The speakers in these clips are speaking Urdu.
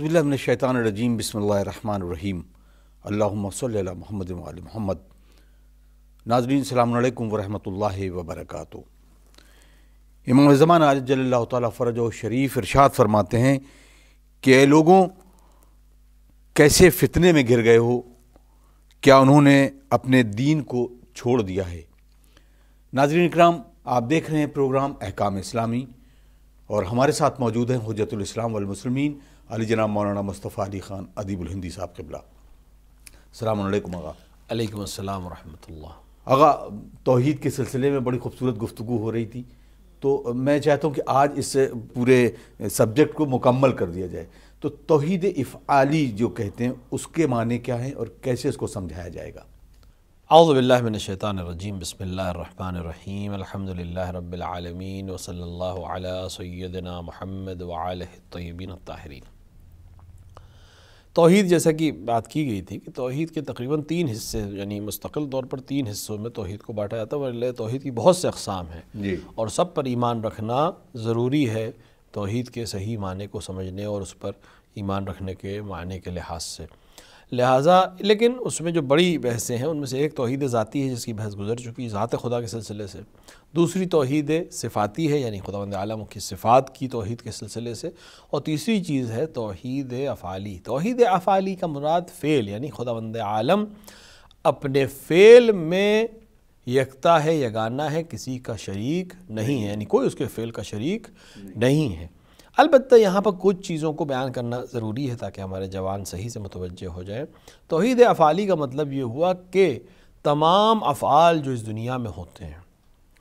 اعوذ باللہ من الشیطان الرجیم بسم اللہ الرحمن الرحیم اللہم صلی علی محمد و علی محمد۔ ناظرین السلام علیکم ورحمۃ اللہ وبرکاتہ۔ امام زمان عجل اللہ تعالیٰ فرجہ شریف ارشاد فرماتے ہیں کہ اے لوگوں، کیسے فتنے میں گر گئے ہو، کیا انہوں نے اپنے دین کو چھوڑ دیا ہے۔ ناظرین اکرام، آپ دیکھ رہے ہیں پروگرام احکام اسلامی اور ہمارے ساتھ موجود ہیں حجت الاسلام والمسلمین علی جناب مولانا مصطفیٰ علی خان ادیب الہندی صاحب قبلہ۔ السلام علیکم آغا۔ علیکم السلام ورحمۃ اللہ۔ آغا، توحید کے سلسلے میں بڑی خوبصورت گفتگو ہو رہی تھی، تو میں چاہتا ہوں کہ آج اس پورے سبجیکٹ کو مکمل کر دیا جائے۔ تو توحید افعالی جو کہتے ہیں اس کے معنی کیا ہیں اور کیسے اس کو سمجھایا جائے گا؟ اعوذ باللہ من الشیطان الرجیم بسم اللہ الرحمن الرحیم الحمدللہ رب العالمین وصلی اللہ علی سیدنا محمد وآلہ الطیبین الطاہرین۔ توحید جیسا کہ بات کی گئی تھی کہ توحید کے تقریباً 3 حصے، یعنی مستقل طور پر 3 حصوں میں توحید کو بانٹا جاتا ہے، ورنہ توحید کی بہت سے اقسام ہیں جی، اور سب پر ایمان رکھنا ضروری ہے توحید کے صحیح معنی کو سمجھنے اور اس پر ایمان رکھنے کے معنی کے لحاظ سے۔ لہٰذا لیکن اس میں جو بڑی بحثیں ہیں ان میں سے ایک توحید ذاتی ہے جس کی بحث گزر چکی ذات خدا کے سلسلے سے، دوسری توحید صفاتی ہے یعنی خداوند عالم کی صفات کی توحید کے سلسلے سے، اور تیسری چیز ہے توحید افعالی۔ توحید افعالی کا مراد فعل، یعنی خداوند عالم اپنے فعل میں یکتا ہے، یگانہ ہے، کسی کا شریک نہیں ہے، یعنی کوئی اس کے فعل کا شریک نہیں ہے۔ البتہ یہاں پر کچھ چیزوں کو بیان کرنا ضروری ہے تاکہ ہمارے جوان صحیح سے متوجہ ہو جائیں۔ توحید افعالی کا مطلب یہ ہوا کہ تمام افعال جو اس دنیا میں ہوتے ہیں،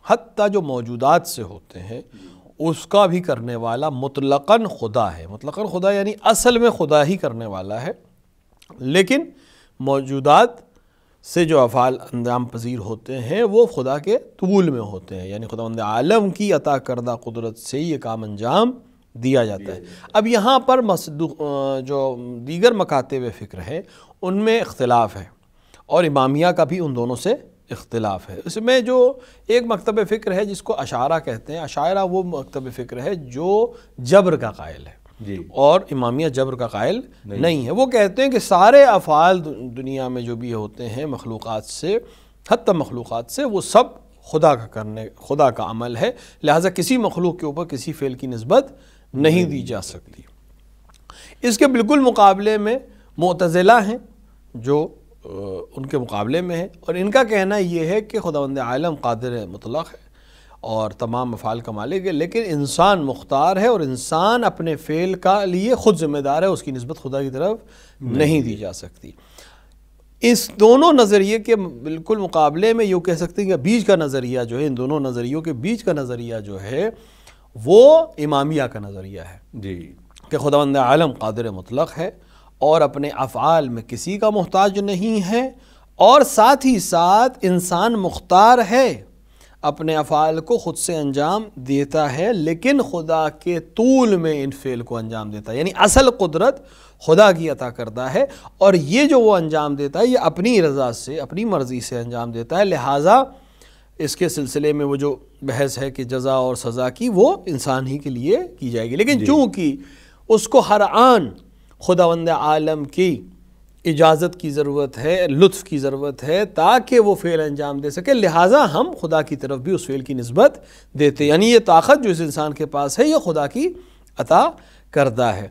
حتیٰ جو موجودات سے ہوتے ہیں، اس کا بھی کرنے والا مطلقاً خدا ہے۔ مطلقاً خدا یعنی اصل میں خدا ہی کرنے والا ہے، لیکن موجودات سے جو افعال انجام پذیر ہوتے ہیں وہ خدا کے طول میں ہوتے ہیں، یعنی خداوند عالم کی عطا کردہ قدرت سے یہ کام انجام دیا جاتا ہے۔ اب یہاں پر جو دیگر مکاتب فکر ہیں ان میں اختلاف ہے، اور امامیہ کا بھی ان دونوں سے اختلاف ہے۔ اس میں جو ایک مکتب فکر ہے جس کو اشاعرہ کہتے ہیں، اشاعرہ وہ مکتب فکر ہے جو جبر کا قائل ہے جی، اور امامیہ جبر کا قائل نہیں ہے۔ وہ کہتے ہیں کہ سارے افعال دنیا میں جو بھی ہوتے ہیں مخلوقات سے، حتی مخلوقات سے، وہ سب خدا کا عمل ہے، لہٰذا کسی مخلوق کے اوپر کسی فعل کی نسبت نہیں دی جا سکتی۔ اس کے بالکل مقابلے میں معتزلہ ہیں جو ان کے مقابلے میں ہے، اور ان کا کہنا یہ ہے کہ خداوند عالم قادر مطلق ہے اور تمام افعال کا مالک ہے، لیکن انسان مختار ہے اور انسان اپنے فعل کا لیے خود ذمہ دار ہے، اس کی نسبت خدا کی طرف نہیں دی جا سکتی۔ اس دونوں نظریے کے بالکل مقابلے میں یہ کہہ سکتے ہیں کہ بیچ کا نظریہ جو ہے، ان دونوں نظریوں کے بیچ کا نظریہ جو ہے وہ امامیہ کا نظریہ ہے جی، کہ خداوند عالم قادر مطلق ہے اور اپنے افعال میں کسی کا محتاج نہیں ہے، اور ساتھ ہی ساتھ انسان مختار ہے، اپنے افعال کو خود سے انجام دیتا ہے، لیکن خدا کے طول میں ان فعل کو انجام دیتا ہے، یعنی اصل قدرت خدا کی عطا کردہ ہے، اور یہ جو وہ انجام دیتا ہے یہ اپنی رضا سے، اپنی مرضی سے انجام دیتا ہے۔ لہٰذا اس کے سلسلے میں وہ جو بحث ہے کہ جزا اور سزا کی، وہ انسان ہی کے لیے کی جائے گی، لیکن چونکہ اس کو ہر آن خداوند عالم کی اجازت کی ضرورت ہے، لطف کی ضرورت ہے تاکہ وہ فعل انجام دے سکے، لہٰذا ہم خدا کی طرف بھی اس فعل کی نسبت دیتے، یعنی یہ طاقت جو اس انسان کے پاس ہے یہ خدا کی عطا کردہ ہے۔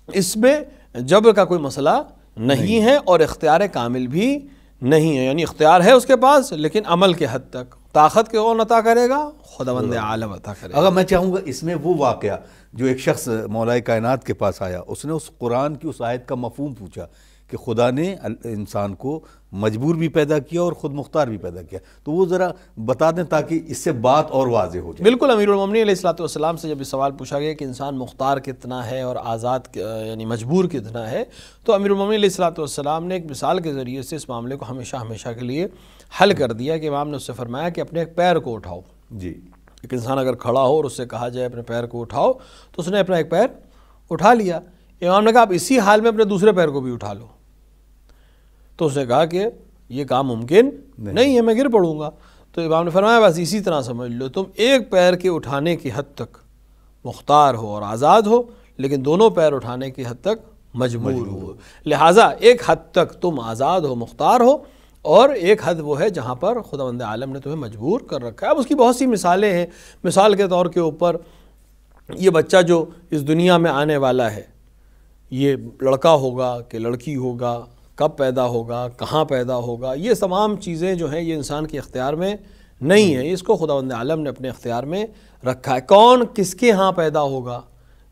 اس میں جبر کا کوئی مسئلہ نہیں ہے اور اختیار کامل بھی نہیں ہے، یعنی اختیار ہے اس کے پاس لیکن عمل کے حد تک۔ طاقت کے کون عطا کرے گا؟ خداوند عالم عطا کرے گا۔ اگر میں چاہوں گا اس میں وہ واقعہ جو ایک شخص مولا کائنات کے پاس آیا، اس نے اس قرآن کی اس آیت کا مفہوم پوچھا کہ خدا نے انسان کو مجبور بھی پیدا کیا اور خود مختار بھی پیدا کیا، تو وہ ذرا بتا دیں تاکہ اس سے بات اور واضح ہو جائے۔ بالکل، امیر المومنین علیہ السلام سے جب یہ سوال پوچھا گیا کہ انسان مختار کتنا ہے اور آزاد یعنی مجبور کتنا ہے، تو امیر المومنین علیہ السلام نے ایک مثال کے ذریعے سے اس معاملے کو ہمیشہ کے لیے حل کر دیا کہ امام نے اس سے فرمایا کہ اپنے ایک پیر کو اٹھاؤ۔ جی، ایک انسان اگر کھڑا ہو اور اس سے کہا جائے اپنے پیر کو اٹھاؤ تو اس نے اپنا ایک پیر اٹھا لیا۔ امام نے کہا آپ اسی حال میں اپنے دوسرے پیر کو بھی اٹھا لو، تو اس نے کہا کہ یہ کام ممکن نہیں ہے، میں گر پڑوں گا۔ تو امام نے فرمایا بس اسی طرح سمجھ لو، تم ایک پیر کے اٹھانے کی حد تک مختار ہو اور آزاد ہو، لیکن دونوں پیر اٹھانے کی حد تک مجبور ہو۔ لہٰذا ایک حد تک تم آزاد ہو، مختار ہو، اور ایک حد وہ ہے جہاں پر خداوند عالم نے تمہیں مجبور کر رکھا ہے۔ اب اس کی بہت سی مثالیں ہیں۔ مثال کے طور کے اوپر یہ بچہ جو اس دنیا میں آنے والا ہے، یہ لڑکا ہوگا کہ لڑکی ہوگا، کب پیدا ہوگا، کہاں پیدا ہوگا، یہ تمام چیزیں جو ہیں یہ انسان کے اختیار میں نہیں ہیں، اس کو خداوند عالم نے اپنے اختیار میں رکھا ہے۔ کون کس کے ہاں پیدا ہوگا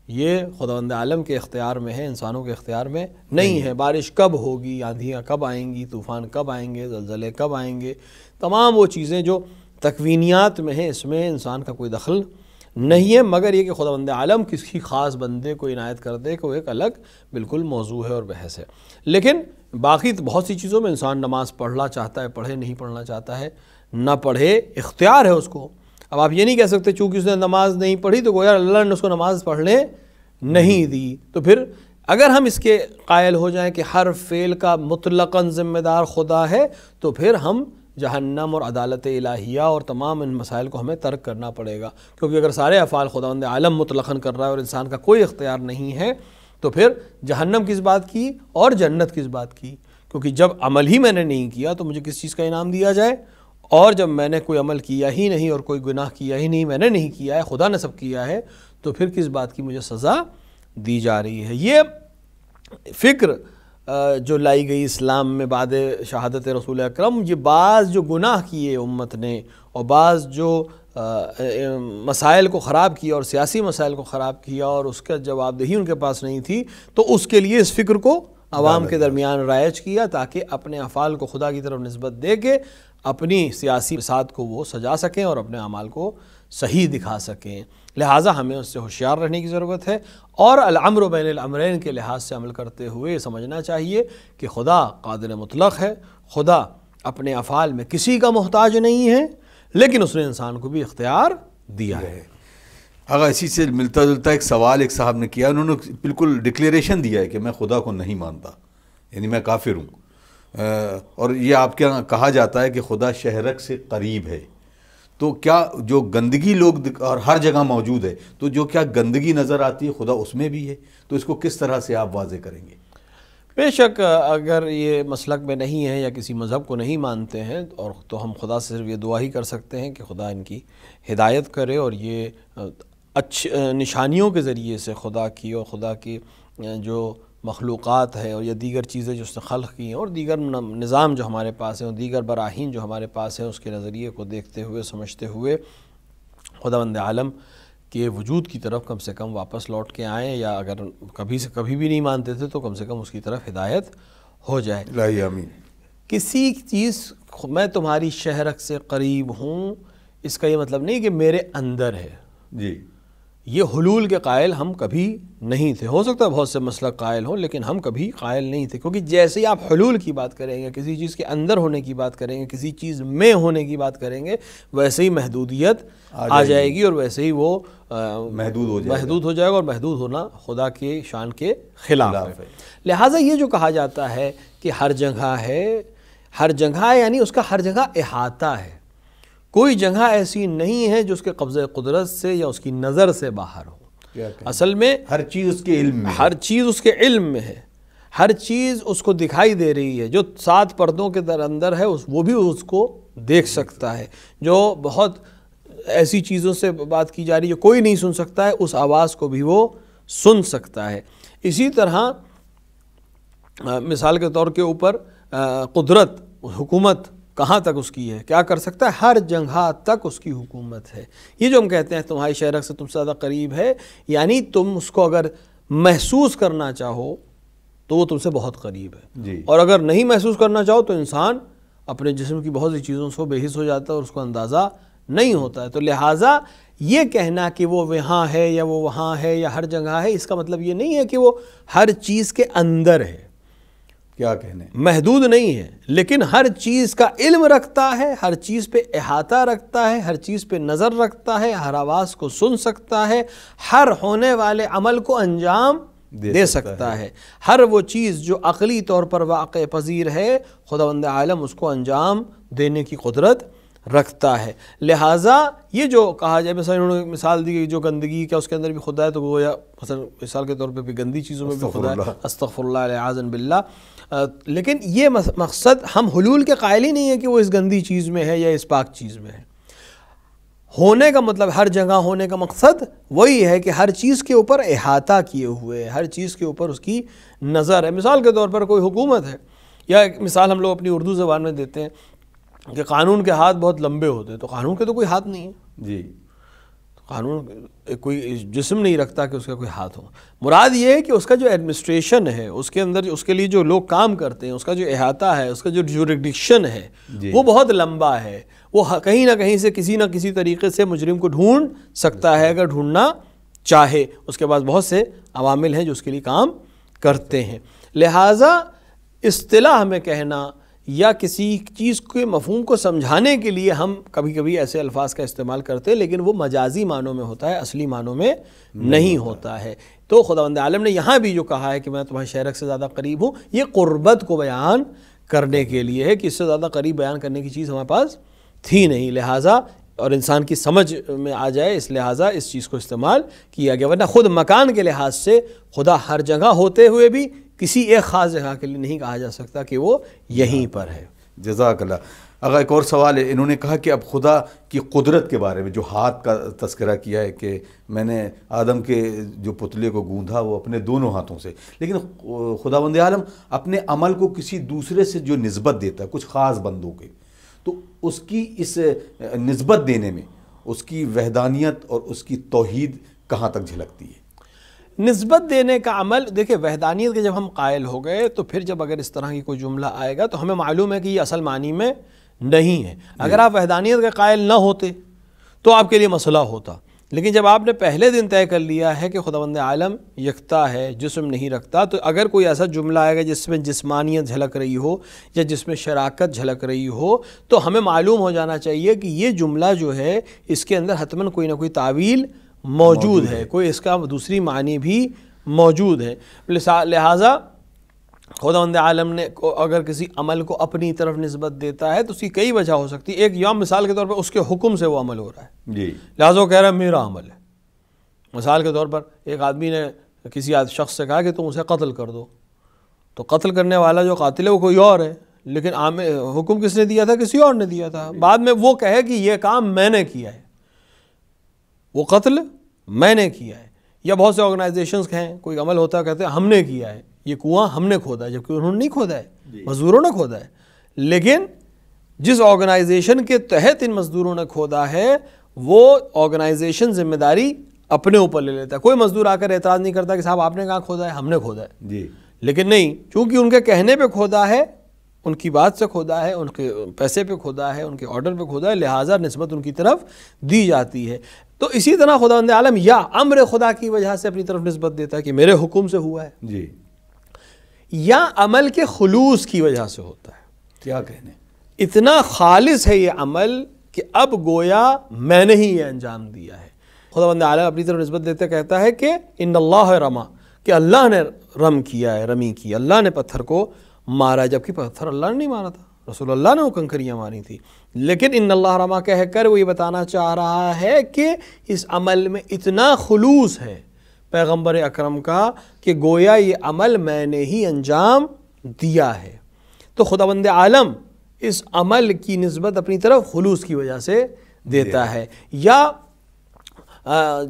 یہ خداوند عالم کے اختیار میں ہے، انسانوں کے اختیار میں نہیں ہے۔ بارش کب ہوگی، آندھیاں کب آئیں گی، طوفان کب آئیں گے، زلزلے کب آئیں گے، تمام وہ چیزیں جو تکوینیات میں ہیں اس میں انسان کا کوئی دخل نہیں ہے، مگر یہ کہ خداوند عالم کسی خاص بندے کو عنایت کر دے کہ وہ ایک الگ بالکل موضوع ہے اور بحث ہے۔ لیکن باقی بہت سی چیزوں میں انسان نماز پڑھنا چاہتا ہے، پڑھے، نہیں پڑھنا چاہتا ہے نہ پڑھے، اختیار ہے اس کو۔ اب آپ یہ نہیں کہہ سکتے چونکہ اس نے نماز نہیں پڑھی تو گویا اللہ نے اس کو نماز پڑھنے نہیں دی۔ تو پھر اگر ہم اس کے قائل ہو جائیں کہ ہر فعل کا مطلقاً ذمہ دار خدا ہے تو پھر ہم جہنم اور عدالت الہیہ اور تمام ان مسائل کو ہمیں ترک کرنا پڑے گا، کیونکہ اگر سارے افعال خداوند عالم مطلقاً کر رہا ہے اور انسان کا کوئی اختیار نہیں ہے تو پھر جہنم کس بات کی اور جنت کس بات کی؟ کیونکہ جب عمل ہی میں نے نہیں کیا تو مجھے کس چیز کا انعام دیا جائے، اور جب میں نے کوئی عمل کیا ہی نہیں اور کوئی گناہ کیا ہی نہیں، میں نے نہیں کیا ہے، خدا نے سب کیا ہے، تو پھر کس بات کی مجھے سزا دی جا رہی ہے؟ یہ فکر جو لائی گئی اسلام میں بعد شہادت رسول اکرم، یہ بعض جو گناہ کیے امت نے اور بعض جو مسائل کو خراب کیا اور سیاسی مسائل کو خراب کیا اور اس کا جواب دہی ان کے پاس نہیں تھی، تو اس کے لیے اس فکر کو عوام کے درمیان رائج کیا تاکہ اپنے افعال کو خدا کی طرف نسبت دے کے اپنی سیاسی فساد کو وہ سجا سکیں اور اپنے اعمال کو صحیح دکھا سکیں۔ لہٰذا ہمیں اس سے ہوشیار رہنے کی ضرورت ہے، اور الامر بین الامرین کے لحاظ سے عمل کرتے ہوئے سمجھنا چاہیے کہ خدا قادر مطلق ہے، خدا اپنے افعال میں کسی کا محتاج نہیں ہے، لیکن اس نے انسان کو بھی اختیار دیا ہے۔ اگر اسی سے ملتا جلتا ایک سوال ایک صاحب نے کیا، انہوں نے بالکل ڈکلیریشن دیا ہے کہ میں خدا کو نہیں مانتا، یعنی میں کافر ہوں، اور یہ آپ کے یہاں کہا جاتا ہے کہ خدا شہرک سے قریب ہے، تو کیا جو گندگی لوگ اور ہر جگہ موجود ہے، تو جو کیا گندگی نظر آتی ہے خدا اس میں بھی ہے، تو اس کو کس طرح سے آپ واضح کریں گے؟ بے شک اگر یہ مسلک میں نہیں ہے یا کسی مذہب کو نہیں مانتے ہیں اور تو ہم خدا سے صرف یہ دعا ہی کر سکتے ہیں کہ خدا ان کی ہدایت کرے، اور یہ اچھی نشانیوں کے ذریعے سے خدا کی اور خدا کی جو مخلوقات ہے اور یا دیگر چیزیں جو اس نے خلق کی ہیں اور دیگر نظام جو ہمارے پاس ہیں اور دیگر براہین جو ہمارے پاس ہیں، اس کے نظریے کو دیکھتے ہوئے سمجھتے ہوئے خداوند عالم کے وجود کی طرف کم سے کم واپس لوٹ کے آئیں، یا اگر کبھی سے کبھی بھی نہیں مانتے تھے تو کم سے کم اس کی طرف ہدایت ہو جائے۔ الہی آمین۔ کسی چیز میں تمہاری شہرک سے قریب ہوں، اس کا یہ مطلب نہیں کہ میرے اندر ہے، جی، یہ حلول کے قائل ہم کبھی نہیں تھے۔ ہو سکتا ہے بہت سے مسلک قائل ہوں، لیکن ہم کبھی قائل نہیں تھے، کیونکہ جیسے ہی آپ حلول کی بات کریں گے، کسی چیز کے اندر ہونے کی بات کریں گے، کسی چیز میں ہونے کی بات کریں گے، ویسے ہی محدودیت آ جائے گی اور ویسے ہی وہ محدود ہو جائے گا، اور محدود ہونا خدا کے شان کے خلاف ہے۔ لہٰذا یہ جو کہا جاتا ہے کہ ہر جگہ ہے، ہر جگہ یعنی اس کا ہر جگہ احاطہ ہے، کوئی جگہ ایسی نہیں ہے جو اس کے قبضہ قدرت سے یا اس کی نظر سے باہر ہو۔ اصل میں ہر چیز اس کے علم میں، ہر چیز اس کے علم میں ہے، ہر چیز اس کو دکھائی دے رہی ہے، جو 7 پردوں کے در اندر ہے وہ بھی اس کو دیکھ سکتا ہے، جو بہت ایسی چیزوں سے بات کی جا رہی ہے کوئی نہیں سن سکتا ہے، اس آواز کو بھی وہ سن سکتا ہے۔ اسی طرح مثال کے طور کے اوپر قدرت، حکومت کہاں تک اس کی ہے، کیا کر سکتا ہے، ہر جگہ تک اس کی حکومت ہے۔ یہ جو ہم کہتے ہیں تمہاری شہرک سے تم سے زیادہ قریب ہے، یعنی تم اس کو اگر محسوس کرنا چاہو تو وہ تم سے بہت قریب ہے، جی، اور اگر نہیں محسوس کرنا چاہو تو انسان اپنے جسم کی بہت سی چیزوں سے بے حس ہو جاتا ہے اور اس کو اندازہ نہیں ہوتا ہے۔ تو لہٰذا یہ کہنا کہ وہ وہاں ہے یا وہ وہاں ہے یا ہر جگہ ہے، اس کا مطلب یہ نہیں ہے کہ وہ ہر چیز کے اندر ہے، کیا کہنے، محدود نہیں ہے، لیکن ہر چیز کا علم رکھتا ہے، ہر چیز پہ احاطہ رکھتا ہے، ہر چیز پہ نظر رکھتا ہے، ہر آواز کو سن سکتا ہے، ہر ہونے والے عمل کو انجام دے سکتا ہے، ہر وہ چیز جو عقلی طور پر واقع پذیر ہے خداوند عالم اس کو انجام دینے کی قدرت رکھتا ہے۔ لہٰذا یہ جو کہا جائے، مثلا انہوں نے مثال دی جو گندگی کیا اس کے اندر بھی خدا ہے، تو گویا مثلا مثال کے طور پہ بھی گندی چیزوں میں بھی خدا ہے، استغفر اللہ علیہ باللہ۔ لیکن یہ مقصد ہم حلول کے قائل ہی نہیں ہے کہ وہ اس گندی چیز میں ہے یا اس پاک چیز میں ہے۔ ہونے کا مطلب ہر جگہ ہونے کا مقصد وہی ہے کہ ہر چیز کے اوپر احاطہ کیے ہوئے، ہر چیز کے اوپر اس کی نظر ہے۔ مثال کے طور پر کوئی حکومت ہے، یا ایک مثال ہم لوگ اپنی اردو زبان میں دیتے ہیں کہ قانون کے ہاتھ بہت لمبے ہوتے ہیں، تو قانون کے تو کوئی ہاتھ نہیں ہے جی، قانون کوئی جسم نہیں رکھتا کہ اس کا کوئی ہاتھ ہو۔ مراد یہ ہے کہ اس کا جو ایڈمنسٹریشن ہے، اس کے اندر اس کے لیے جو لوگ کام کرتے ہیں، اس کا جو احاطہ ہے، اس کا جو جوریڈکشن ہے وہ بہت لمبا ہے۔ وہ کہیں نہ کہیں سے کسی نہ کسی طریقے سے مجرم کو ڈھونڈ سکتا ہے اگر ڈھونڈنا چاہے۔ اس کے پاس بہت سے عوامل ہیں جو اس کے لیے کام کرتے ہیں۔ لہٰذا اصطلاح میں کہنا یا کسی چیز کے مفہوم کو سمجھانے کے لیے ہم کبھی کبھی ایسے الفاظ کا استعمال کرتے ہیں، لیکن وہ مجازی معنوں میں ہوتا ہے، اصلی معنوں میں نہیں ہوتا ہے۔ تو خداوند عالم نے یہاں بھی جو کہا ہے کہ میں تمہارے شہرک سے زیادہ قریب ہوں، یہ قربت کو بیان کرنے کے لیے ہے کہ اس سے زیادہ قریب بیان کرنے کی چیز ہمارے پاس تھی نہیں، لہٰذا اور انسان کی سمجھ میں آ جائے اس لہٰذا اس چیز کو استعمال کیا گیا۔ ورنہ خود مکان کے لحاظ سے خدا ہر جگہ ہوتے ہوئے بھی کسی ایک خاص جگہ کے لیے نہیں کہا جا سکتا کہ وہ یہیں پر ہے۔ جزاک اللہ۔ اگر ایک اور سوال ہے، انہوں نے کہا کہ اب خدا کی قدرت کے بارے میں جو ہاتھ کا تذکرہ کیا ہے کہ میں نے آدم کے جو پتلے کو گوندھا وہ اپنے دونوں ہاتھوں سے، لیکن خداوند عالم اپنے عمل کو کسی دوسرے سے جو نسبت دیتا ہے کچھ خاص بندوں کے، تو اس کی اس نسبت دینے میں اس کی وحدانیت اور اس کی توحید کہاں تک جھلکتی ہے؟ نسبت دینے کا عمل، دیکھیں وحدانیت کے جب ہم قائل ہو گئے تو پھر جب اگر اس طرح کی کوئی جملہ آئے گا تو ہمیں معلوم ہے کہ یہ اصل معنی میں نہیں ہے۔ اگر آپ وحدانیت کے قائل نہ ہوتے تو آپ کے لیے مسئلہ ہوتا، لیکن جب آپ نے پہلے دن طے کر لیا ہے کہ خداوند عالم یکتا ہے، جسم نہیں رکھتا، تو اگر کوئی ایسا جملہ آئے گا جس میں جسمانیت جھلک رہی ہو یا جس میں شراکت جھلک رہی ہو، تو ہمیں معلوم ہو جانا چاہیے کہ یہ جملہ جو ہے اس کے اندر حتماً کوئی نہ کوئی تعویل موجود ہے، کوئی اس کا دوسری معنی بھی موجود ہے۔ لہٰذا خداوند عالم نے اگر کسی عمل کو اپنی طرف نسبت دیتا ہے تو اس کی کئی وجہ ہو سکتی ہے۔ ایک یا مثال کے طور پر اس کے حکم سے وہ عمل ہو رہا ہے، جی، لہٰذا وہ کہہ رہا ہے میرا عمل ہے۔ مثال کے طور پر ایک آدمی نے کسی شخص سے کہا کہ تم اسے قتل کر دو، تو قتل کرنے والا جو قاتل ہے وہ کوئی اور ہے، لیکن حکم کس نے دیا تھا؟ کسی اور نے دیا تھا۔ بعد میں وہ کہے کہ یہ کام میں نے کیا ہے، وہ قتل میں نے کیا ہے۔ یا بہت سے آرگنائزیشنز ہیں، کوئی عمل ہوتا ہے کہتے ہیں ہم نے کیا ہے، یہ کنواں ہم نے کھودا ہے، جبکہ انہوں نے نہیں کھودا ہے، مزدوروں نے کھودا ہے۔ لیکن جس آرگنائزیشن کے تحت ان مزدوروں نے کھودا ہے وہ آرگنائزیشن ذمہ داری اپنے اوپر لے لیتا ہے۔ کوئی مزدور آ کر اعتراض نہیں کرتا کہ صاحب آپ نے کہاں کھودا ہے، ہم نے کھودا ہے، جی، لیکن نہیں، چونکہ ان کے کہنے پہ کھودا ہے، ان کی بات سے کھودا ہے، ان کے پیسے پہ کھودا ہے، ان کے آرڈر پہ کھودا ہے، لہٰذا نسبت ان کی طرف دی جاتی ہے۔ تو اسی طرح خداوند عالم یا امر خدا کی وجہ سے اپنی طرف نسبت دیتا ہے کہ میرے حکم سے ہوا ہے، جی، یا عمل کے خلوص کی وجہ سے ہوتا ہے۔ کیا کہنے، اتنا خالص ہے یہ عمل کہ اب گویا میں نے ہی یہ انجام دیا ہے۔ خداوند عالم اپنی طرف نسبت دیتے کہتا ہے کہ ان اللہ رما، کہ اللہ نے رم کیا ہے، رمی کی، اللہ نے پتھر کو مارا، جبکہ پتھر اللہ نے نہیں مارا تھا، رسول اللہ نے وہ کنکریاں ماری تھی۔ لیکن ان اللہ رما کہہ کر وہ یہ بتانا چاہ رہا ہے کہ اس عمل میں اتنا خلوص ہے پیغمبر اکرم کا کہ گویا یہ عمل میں نے ہی انجام دیا ہے۔ تو خداوند عالم اس عمل کی نسبت اپنی طرف خلوص کی وجہ سے دیتا ہے۔ یا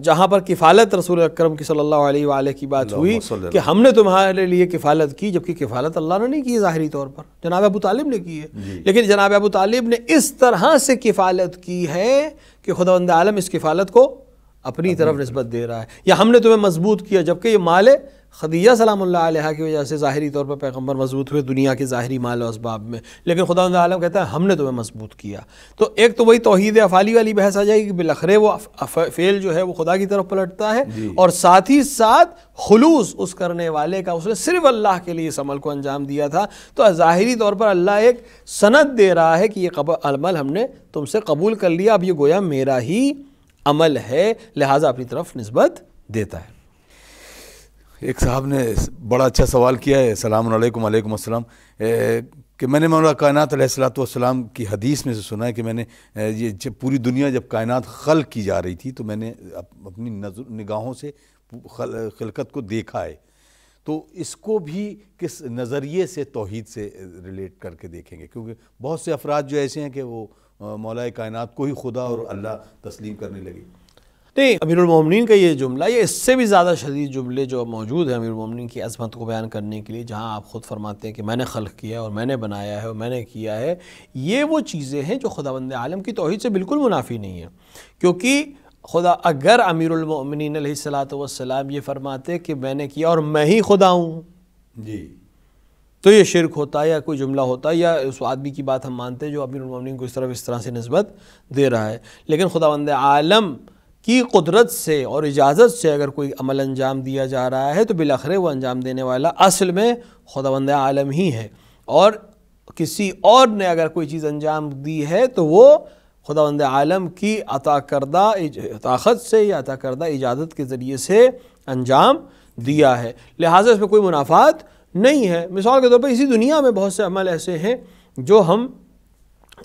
جہاں پر کفالت رسول اکرم کی صلی اللہ علیہ وآلہ کی بات ہوئی کہ ہم نے تمہارے لیے کفالت کی، جبکہ کفالت اللہ نے نہیں کی ظاہری طور پر، جناب ابو طالب نے کی ہے، لیکن جناب ابو طالب نے اس طرح سے کفالت کی ہے کہ خداوند عالم اس کفالت کو اپنی طرف نسبت دے رہا ہے۔ یا ہم نے تمہیں مضبوط کیا، جبکہ یہ مال خدیجہ سلام اللہ علیہ کی وجہ سے ظاہری طور پر پیغمبر مضبوط ہوئے دنیا کے ظاہری مال و اسباب میں، لیکن خداوند عالم کہتا ہے ہم نے تمہیں مضبوط کیا۔ تو ایک تو وہی توحید افعالی والی بحث آ جائے گی کہ بالآخر وہ فعل جو ہے وہ خدا کی طرف پلٹتا ہے، اور ساتھ ہی ساتھ خلوص اس کرنے والے کا، اس نے صرف اللہ کے لیے اس عمل کو انجام دیا تھا، تو ظاہری طور پر اللہ ایک سند دے رہا ہے کہ یہ عمل ہم نے تم سے قبول کر لیا، اب یہ گویا میرا ہی عمل ہے، لہٰذا اپنی طرف نسبت دیتا ہے۔ ایک صاحب نے بڑا اچھا سوال کیا ہے، السلام علیکم۔ وعلیکم السلام۔ کہ میں نے مولا کائنات علیہ الصلوۃ والسلام کی حدیث میں سے سنا ہے کہ میں نے یہ جب پوری دنیا جب کائنات خلق کی جا رہی تھی تو میں نے اپنی نگاہوں سے خلقت کو دیکھا ہے. تو اس کو بھی کس نظریے سے توحید سے ریلیٹ کر کے دیکھیں گے؟ کیونکہ بہت سے افراد جو ایسے ہیں کہ وہ مولا کائنات کو ہی خدا اور اللہ تسلیم کرنے لگے. نہیں، امیر المومنین کا یہ جملہ، یہ اس سے بھی زیادہ شدید جملے جو موجود ہیں امیر المومنین کی عظمت کو بیان کرنے کے لیے، جہاں آپ خود فرماتے ہیں کہ میں نے خلق کیا ہے اور میں نے بنایا ہے اور میں نے کیا ہے، یہ وہ چیزیں ہیں جو خداوند عالم کی توحید سے بالکل منافی نہیں ہیں. کیونکہ اگر امیر المومنین علیہ الصلوۃ والسلام یہ فرماتے کہ میں نے کیا اور میں ہی خدا ہوں، جی، تو یہ شرک ہوتا ہے یا کوئی جملہ ہوتا ہے، یا اس آدمی کی بات ہم مانتے ہیں جو امیر المومنین کو اس طرح سے نسبت دے رہا ہے. لیکن خداوند عالم کی قدرت سے اور اجازت سے اگر کوئی عمل انجام دیا جا رہا ہے تو بالآخر وہ انجام دینے والا اصل میں خداوند عالم ہی ہے، اور کسی اور نے اگر کوئی چیز انجام دی ہے تو وہ خداوند عالم کی عطا کردہ طاقت سے یا عطا کردہ اجازت کے ذریعے سے انجام دیا ہے. لہٰذا اس میں کوئی منافات نہیں ہے. مثال کے طور پر اسی دنیا میں بہت سے عمل ایسے ہیں جو ہم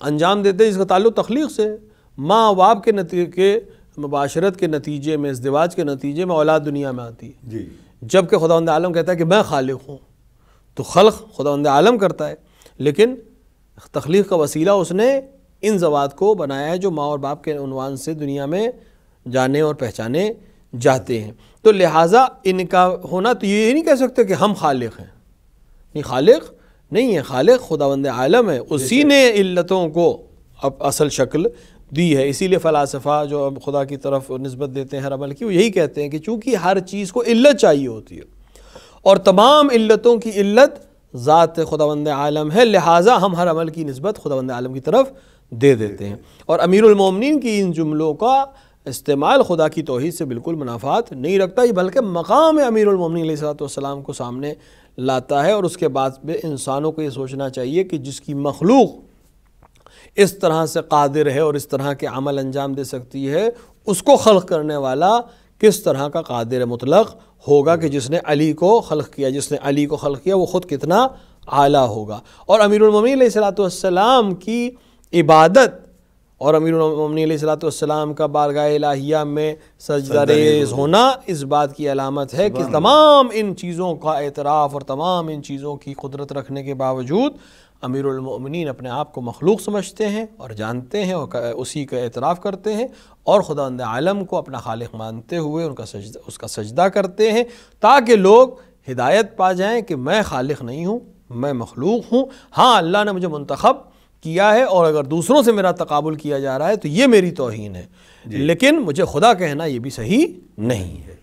انجام دیتے ہیں جس کا تعلق تخلیق سے، ماں باپ کے مباشرت کے نتیجے میں، ازدواج کے نتیجے میں اولاد دنیا میں آتی ہے. جی، جبکہ خداوند عالم کہتا ہے کہ میں خالق ہوں، تو خلق خداوند عالم کرتا ہے، لیکن تخلیق کا وسیلہ اس نے ان ذوات کو بنایا ہے جو ماں اور باپ کے عنوان سے دنیا میں جانے اور پہچانے جاتے ہیں. تو لہٰذا ان کا ہونا تو یہ نہیں کہہ سکتے کہ ہم خالق ہیں. نہیں، خالق نہیں ہے، خالق خداوند عالم ہے. اسی نے علتوں کو اب اصل شکل دی ہے. اسی لیے فلاسفہ جو اب خدا کی طرف نسبت دیتے ہیں ہر عمل کی، وہ یہی کہتے ہیں کہ چونکہ ہر چیز کو علت چاہیے ہوتی ہے اور تمام علتوں کی علت ذات خداوند عالم ہے، لہٰذا ہم ہر عمل کی نسبت خداوند عالم کی طرف دے دیتے ہیں. اور امیر المومنین کی ان جملوں کا استعمال خدا کی توحید سے بالکل منافات نہیں رکھتا، یہ بلکہ مقام امیر المومنین علیہ الصلوۃ والسلام کو سامنے لاتا ہے. اور اس کے بعد میں انسانوں کو یہ سوچنا چاہیے کہ جس کی مخلوق اس طرح سے قادر ہے اور اس طرح کے عمل انجام دے سکتی ہے، اس کو خلق کرنے والا کس طرح کا قادر مطلق ہوگا کہ جس نے علی کو خلق کیا. جس نے علی کو خلق کیا وہ خود کتنا اعلیٰ ہوگا. اور امیر المومنین علیہ الصلوۃ والسلام کی عبادت اور امیر المومنین علیہ الصلوۃ والسلام کا بارگاہ الہیہ میں سجدہ ریز ہونا اس بات کی علامت ہے کہ تمام ان چیزوں کا اعتراف اور تمام ان چیزوں کی قدرت رکھنے کے باوجود امیر المومنین اپنے آپ کو مخلوق سمجھتے ہیں اور جانتے ہیں اور اسی کا اعتراف کرتے ہیں، اور خداوند عالم کو اپنا خالق مانتے ہوئے اس کا سجدہ کرتے ہیں، تاکہ لوگ ہدایت پا جائیں کہ میں خالق نہیں ہوں، میں مخلوق ہوں. ہاں، اللہ نے مجھے منتخب کیا ہے اور اگر دوسروں سے میرا تقابل کیا جا رہا ہے تو یہ میری توہین ہے، لیکن مجھے خدا کہنا یہ بھی صحیح نہیں ہے.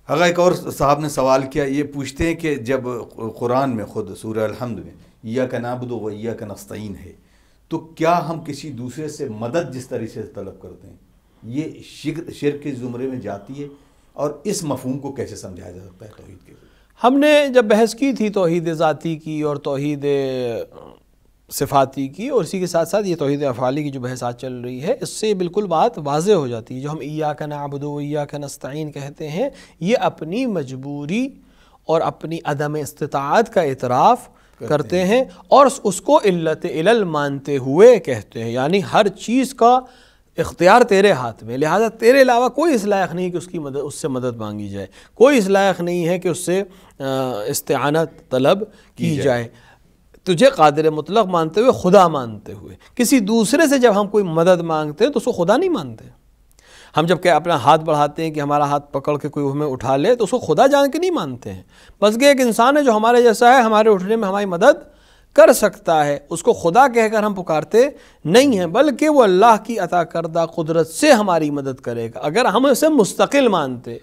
اگر ایک اور صاحب نے سوال کیا، یہ پوچھتے ہیں کہ جب قرآن میں خود سورہ الحمد میں ایاک نعبد و ایاک نستعین ہے، تو کیا ہم کسی دوسرے سے مدد جس طریقے سے طلب کرتے ہیں یہ شرک کے زمرے میں جاتی ہے، اور اس مفہوم کو کیسے سمجھایا جا سکتا ہے توحید کے؟ ہم نے جب بحث کی تھی توحید ذاتی کی اور توحید صفاتی کی، اور اسی کے ساتھ ساتھ یہ توحید افعالی کی جو بحث آج چل رہی ہے، اس سے بالکل بات واضح ہو جاتی ہے. جو ہم ایاک نعبد و ایاک نستعین کہتے ہیں، یہ اپنی مجبوری اور اپنی عدم استطاعت کا اعتراف کرتے ہیں اور اس کو علت علل مانتے ہوئے کہتے ہیں. یعنی ہر چیز کا اختیار تیرے ہاتھ میں، لہذا تیرے علاوہ کوئی اس لائق نہیں کہ اس سے مدد مانگی جائے، کوئی اس لائق نہیں ہے کہ اس سے استعانت طلب کی جائے. تجھے قادر مطلق مانتے ہوئے، خدا مانتے ہوئے. کسی دوسرے سے جب ہم کوئی مدد مانگتے ہیں تو اس کو خدا نہیں مانتے. ہم جب کہ اپنا ہاتھ بڑھاتے ہیں کہ ہمارا ہاتھ پکڑ کے کوئی ہمیں اٹھا لے تو اس کو خدا جان کے نہیں مانتے ہیں، بس کہ ایک انسان ہے جو ہمارے جیسا ہے، ہمارے اٹھنے میں ہماری مدد کر سکتا ہے. اس کو خدا کہہ کر ہم پکارتے نہیں ہیں، بلکہ وہ اللہ کی عطا کردہ قدرت سے ہماری مدد کرے گا. اگر ہم اسے مستقل مانتے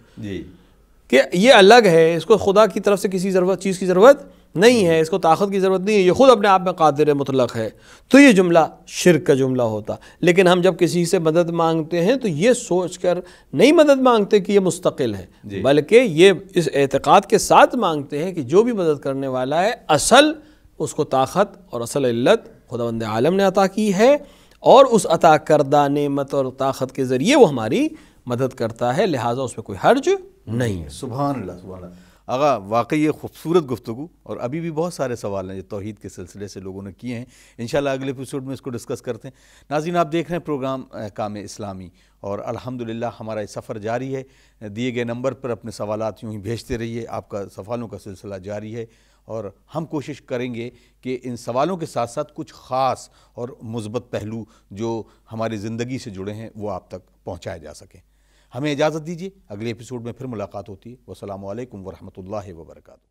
کہ یہ الگ ہے، اس کو خدا کی طرف سے کسی چیز کی ضرورت نہیں ہے، اس کو طاقت کی ضرورت نہیں ہے، یہ خود اپنے آپ میں قادر مطلق ہے، تو یہ جملہ شرک کا جملہ ہوتا. لیکن ہم جب کسی سے مدد مانگتے ہیں تو یہ سوچ کر نہیں مدد مانگتے کہ یہ مستقل ہے، بلکہ یہ اس اعتقاد کے ساتھ مانگتے ہیں کہ جو بھی مدد کرنے والا ہے اصل اس کو طاقت اور اصل علت خداوند عالم نے عطا کی ہے، اور اس عطا کردہ نعمت اور طاقت کے ذریعے وہ ہماری مدد کرتا ہے، لہٰذا اس میں کوئی حرج نہیں ہے. سبحان اللہ، سبحان اللہ. آغا واقعی یہ خوبصورت گفتگو، اور ابھی بھی بہت سارے سوال ہیں جو توحید کے سلسلے سے لوگوں نے کیے ہیں، انشاءاللہ اگلے ایپیسوڈ میں اس کو ڈسکس کرتے ہیں۔ ناظرین، آپ دیکھ رہے ہیں پروگرام احکام اسلامی، اور الحمدللہ ہمارا یہ سفر جاری ہے۔ دیے گئے نمبر پر اپنے سوالات یوں ہی بھیجتے رہیے، آپ کا سوالوں کا سلسلہ جاری ہے، اور ہم کوشش کریں گے کہ ان سوالوں کے ساتھ ساتھ کچھ خاص اور مثبت پہلو جو ہماری زندگی سے جڑے ہیں وہ آپ تک پہنچائے جا سکیں۔ ہمیں اجازت دیجیے، اگلے ایپیسوڈ میں پھر ملاقات ہوتی ہے۔ والسلام علیکم ورحمۃ اللہ وبرکاتہ۔